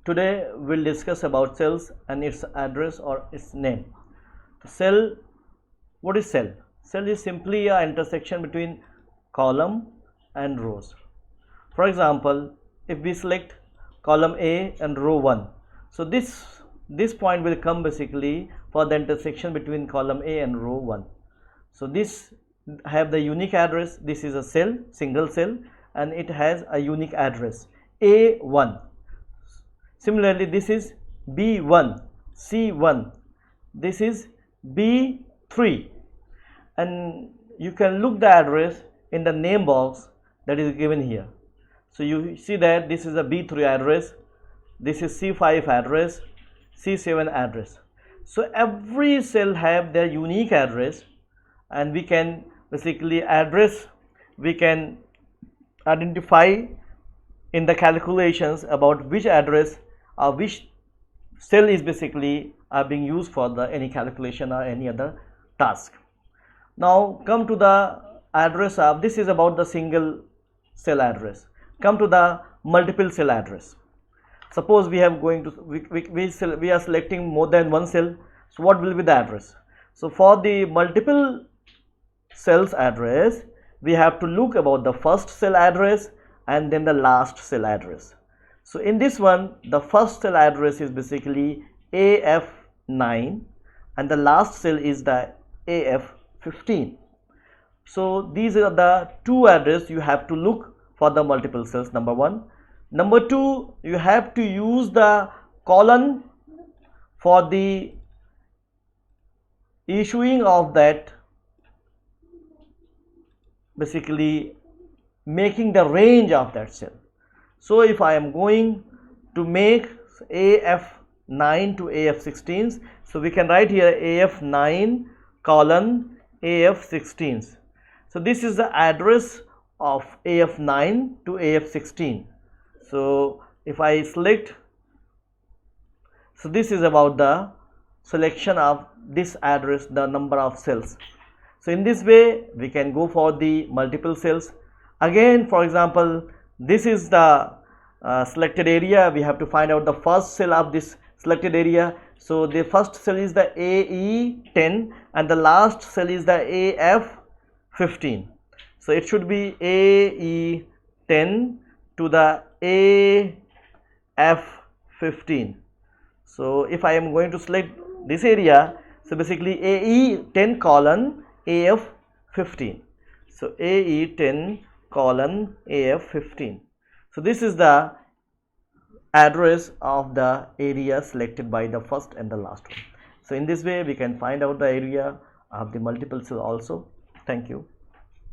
Today we'll discuss about cells and its address or its name. Cell, what is cell? Cell is simply a intersection between column and rows. For example, if we select column A and row 1, so this point will come basically for the intersection between column A and row 1. So this have the unique address. This is a cell, single cell, and it has a unique address A1. Similarly, this is B1, C1, this is B3, and you can look the address in the name box that is given here. So you see that this is a B3 address, this is C5 address, C7 address. So every cell have their unique address, and we can basically we can identify in the calculations about which address or which cell is basically being used for any calculation or any other task. Now come to the address of, this is about the single cell address. Come to the multiple cell address. Suppose we have going to we are selecting more than one cell. So what will be the address? So for the multiple cells address, we have to look about the first cell address and then the last cell address. So in this one, the first cell address is basically AF9 and the last cell is the AF15. So these are the two addresses you have to look for the multiple cells, number one. Number two, you have to use the colon for the issuing of that, basically making the range of that cell. So if I am going to make AF9 to AF16, so we can write here AF9 colon AF16. So this is the address of AF9 to AF16. So if I select, so this is about the selection of this address, the number of cells. So in this way we can go for the multiple cells. Again, for example, this is the selected area. We have to find out the first cell of this selected area. So the first cell is the AE10 and the last cell is the AF15. So it should be AE10 to the AF15. So if I am going to select this area, so basically AE10 colon AF15. So AE10 colon AF15. So this is the address of the area selected by the first and the last one. So in this way we can find out the area of the multiple cell also. Thank you.